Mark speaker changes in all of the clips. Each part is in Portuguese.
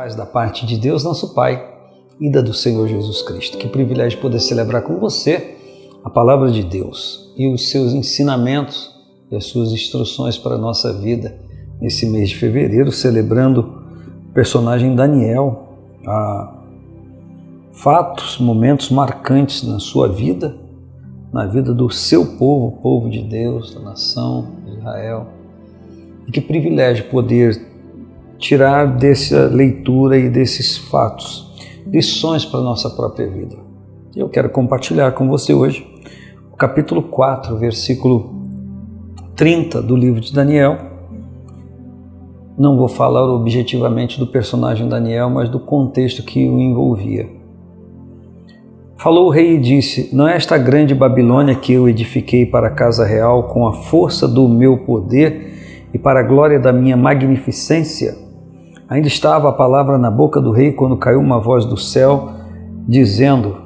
Speaker 1: paz da parte de Deus, nosso Pai, e da do Senhor Jesus Cristo. Que privilégio poder celebrar com você a palavra de Deus e os seus ensinamentos e as suas instruções para a nossa vida nesse mês de fevereiro, celebrando o personagem Daniel, fatos, momentos marcantes na sua vida, na vida do seu povo, o povo de Deus, da nação de Israel. E que privilégio poder tirar dessa leitura e desses fatos lições para a nossa própria vida. Eu quero compartilhar com você hoje o capítulo 4, versículo 30 do livro de Daniel. Não vou falar objetivamente do personagem Daniel, mas do contexto que o envolvia. Falou o rei e disse: não é esta grande Babilônia que eu edifiquei para a casa real com a força do meu poder e para a glória da minha magnificência? Ainda estava a palavra na boca do rei quando caiu uma voz do céu, dizendo: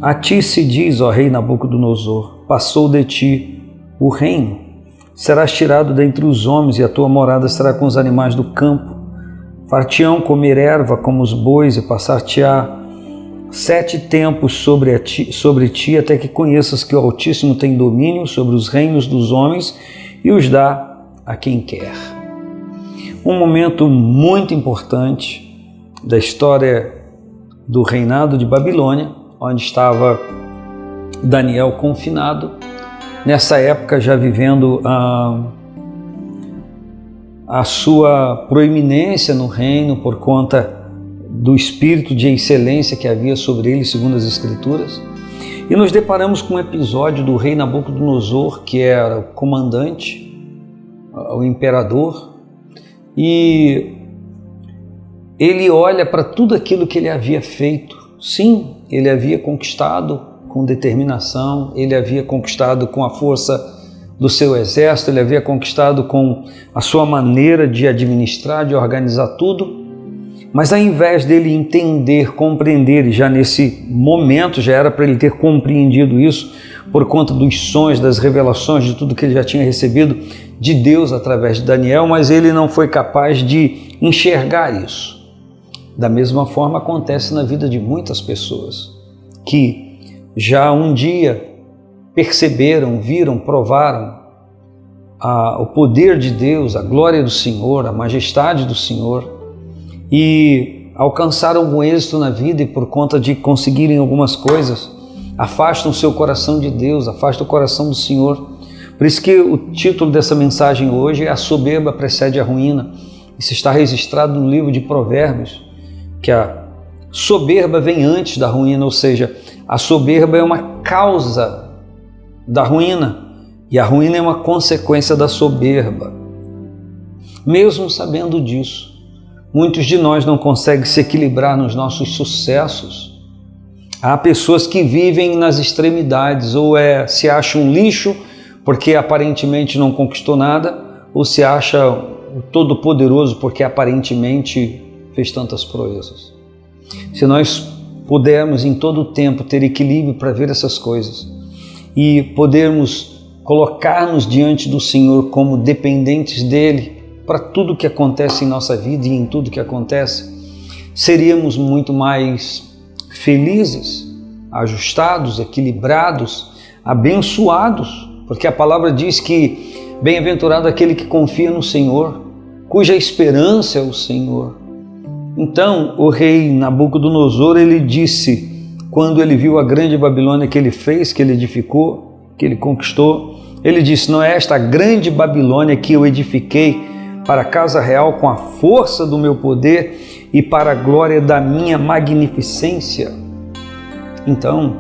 Speaker 1: a ti se diz, ó rei Nabucodonosor, passou de ti o reino, serás tirado dentre os homens e a tua morada será com os animais do campo. Far-te-ão comer erva como os bois e passar-te-á 7 tempos sobre ti, até que conheças que o Altíssimo tem domínio sobre os reinos dos homens e os dá a quem quer. Um momento muito importante da história do reinado de Babilônia, onde estava Daniel confinado, nessa época já vivendo a sua proeminência no reino por conta do espírito de excelência que havia sobre ele, segundo as Escrituras. E nos deparamos com um episódio do rei Nabucodonosor, que era o comandante, o imperador, e ele olha para tudo aquilo que ele havia feito. Sim, ele havia conquistado com determinação, ele havia conquistado com a força do seu exército, ele havia conquistado com a sua maneira de administrar, de organizar tudo. Mas ao invés dele entender, compreender, e já nesse momento já era para ele ter compreendido isso, por conta dos sonhos, das revelações, de tudo que ele já tinha recebido de Deus através de Daniel, mas ele não foi capaz de enxergar isso. Da mesma forma acontece na vida de muitas pessoas, que já um dia perceberam, viram, provaram o poder de Deus, a glória do Senhor, a majestade do Senhor, e alcançaram algum êxito na vida e por conta de conseguirem algumas coisas, afastam o seu coração de Deus, afastam o coração do Senhor. Por isso que o título dessa mensagem hoje é A Soberba Precede a Ruína. Isso está registrado no livro de Provérbios, que a soberba vem antes da ruína, ou seja, a soberba é uma causa da ruína e a ruína é uma consequência da soberba. Mesmo sabendo disso, muitos de nós não conseguem se equilibrar nos nossos sucessos. Há pessoas que vivem nas extremidades, ou se acham um lixo porque aparentemente não conquistou nada, ou se acha o Todo-Poderoso porque aparentemente fez tantas proezas. Se nós pudermos em todo o tempo ter equilíbrio para ver essas coisas e podermos colocar-nos diante do Senhor como dependentes dEle para tudo que acontece em nossa vida e em tudo que acontece, seríamos muito mais felizes, ajustados, equilibrados, abençoados, porque a palavra diz que bem-aventurado aquele que confia no Senhor, cuja esperança é o Senhor. Então o rei Nabucodonosor, ele disse, quando ele viu a grande Babilônia que ele fez, que ele edificou, que ele conquistou, ele disse: não é esta grande Babilônia que eu edifiquei para a casa real com a força do meu poder e para a glória da minha magnificência? Então,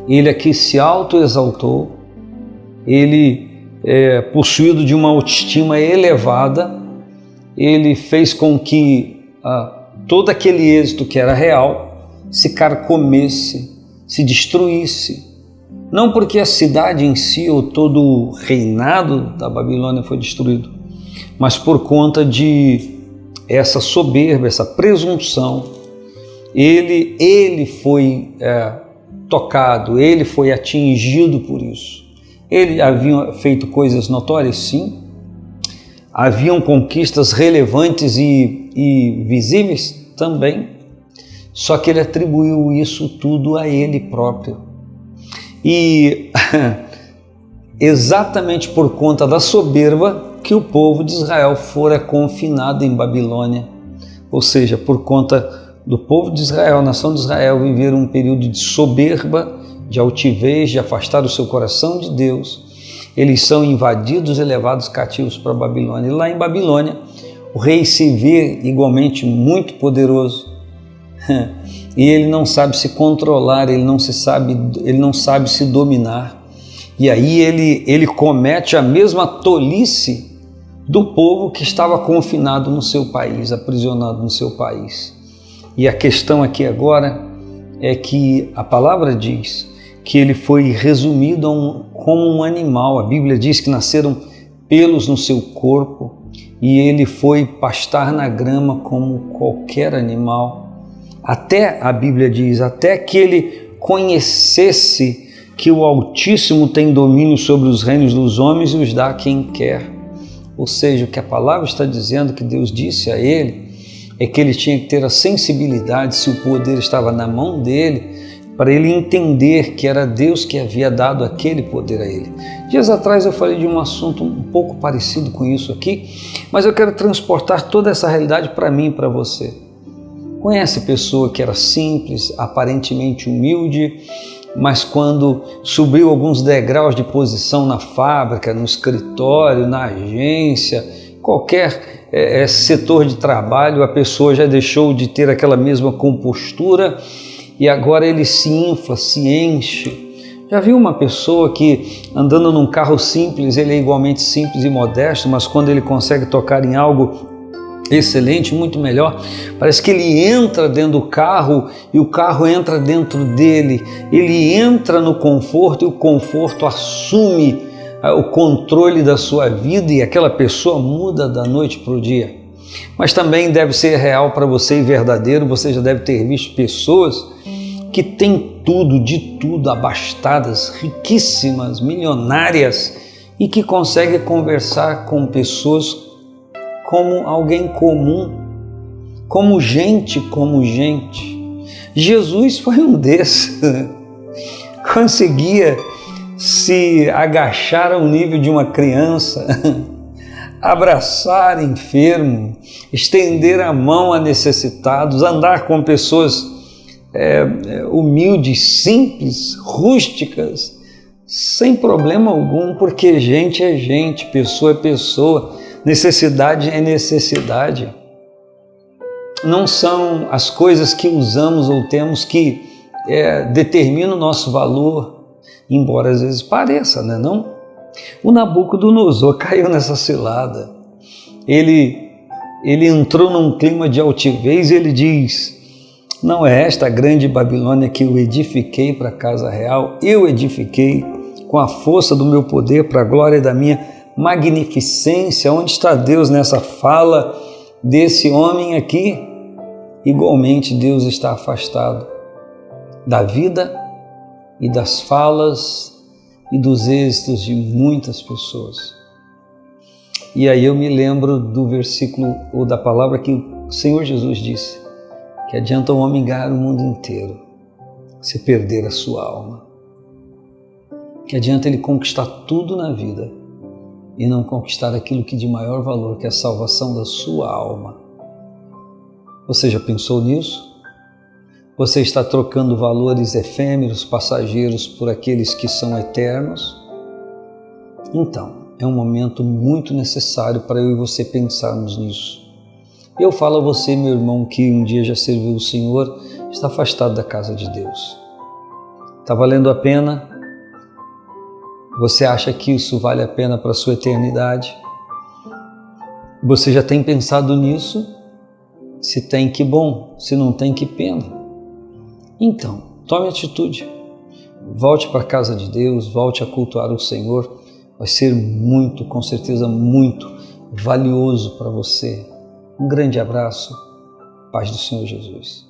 Speaker 1: ele aqui se autoexaltou, ele possuído de uma autoestima elevada, ele fez com que todo aquele êxito que era real se carcomesse, se destruísse. Não porque a cidade em si ou todo o reinado da Babilônia foi destruído, mas por conta de essa soberba, essa presunção. Ele foi tocado, ele foi atingido por isso. Ele havia feito coisas notórias, sim, Haviam conquistas relevantes e visíveis? Também. Só que ele atribuiu isso tudo a ele próprio. E exatamente por conta da soberba que o povo de Israel fora confinado em Babilônia. Ou seja, por conta do povo de Israel, a nação de Israel, viver um período de soberba, de altivez, de afastar o seu coração de Deus, eles são invadidos e levados cativos para a Babilônia. E lá em Babilônia, o rei se vê igualmente muito poderoso e ele não sabe se controlar, ele não sabe se dominar. E aí ele comete a mesma tolice do povo que estava confinado no seu país, aprisionado no seu país. E a questão aqui agora é que a palavra diz que ele foi resumido como um animal. A Bíblia diz que nasceram pelos no seu corpo e ele foi pastar na grama como qualquer animal. Até, a Bíblia diz, até que ele conhecesse que o Altíssimo tem domínio sobre os reinos dos homens e os dá a quem quer. Ou seja, o que a palavra está dizendo, que Deus disse a ele, é que ele tinha que ter a sensibilidade, se o poder estava na mão dele, para ele entender que era Deus que havia dado aquele poder a ele. Dias atrás eu falei de um assunto um pouco parecido com isso aqui, mas eu quero transportar toda essa realidade para mim e para você. Conhece pessoa que era simples, aparentemente humilde, mas quando subiu alguns degraus de posição na fábrica, no escritório, na agência, qualquer setor de trabalho, a pessoa já deixou de ter aquela mesma compostura e agora ele se infla, se enche. Já viu uma pessoa que andando num carro simples, ele é igualmente simples e modesto, mas quando ele consegue tocar em algo excelente, muito melhor, parece que ele entra dentro do carro e o carro entra dentro dele, ele entra no conforto e o conforto assume o controle da sua vida e aquela pessoa muda da noite para o dia. Mas também deve ser real para você e verdadeiro, você já deve ter visto pessoas que têm tudo, de tudo, abastadas, riquíssimas, milionárias e que conseguem conversar com pessoas como alguém comum, como gente. Jesus foi um desses. Conseguia se agachar ao nível de uma criança, abraçar enfermo, estender a mão a necessitados, andar com pessoas humildes, simples, rústicas, sem problema algum, porque gente é gente, pessoa é pessoa, necessidade é necessidade. Não são as coisas que usamos ou temos que determinam o nosso valor, embora às vezes pareça, né, não? O Nabucodonosor caiu nessa cilada. Ele entrou num clima de altivez e ele diz: não é esta a grande Babilônia que eu edifiquei para a casa real? Eu edifiquei com a força do meu poder para a glória da minha magnificência. Onde está Deus nessa fala desse homem aqui? Igualmente Deus está afastado da vida e das falas e dos êxitos de muitas pessoas. E aí eu me lembro do versículo ou da palavra que o Senhor Jesus disse, que adianta o homem ganhar o mundo inteiro se perder a sua alma. Que adianta ele conquistar tudo na vida e não conquistar aquilo que de maior valor, que é a salvação da sua alma. Você já pensou nisso? Você está trocando valores efêmeros, passageiros, por aqueles que são eternos? Então, é um momento muito necessário para eu e você pensarmos nisso. Eu falo a você, meu irmão, que um dia já serviu o Senhor, está afastado da casa de Deus. Está valendo a pena? Você acha que isso vale a pena para a sua eternidade? Você já tem pensado nisso? Se tem, que bom. Se não tem, que pena. Então, tome atitude. Volte para a casa de Deus, volte a cultuar o Senhor. Vai ser muito, com certeza, muito valioso para você. Um grande abraço. Paz do Senhor Jesus.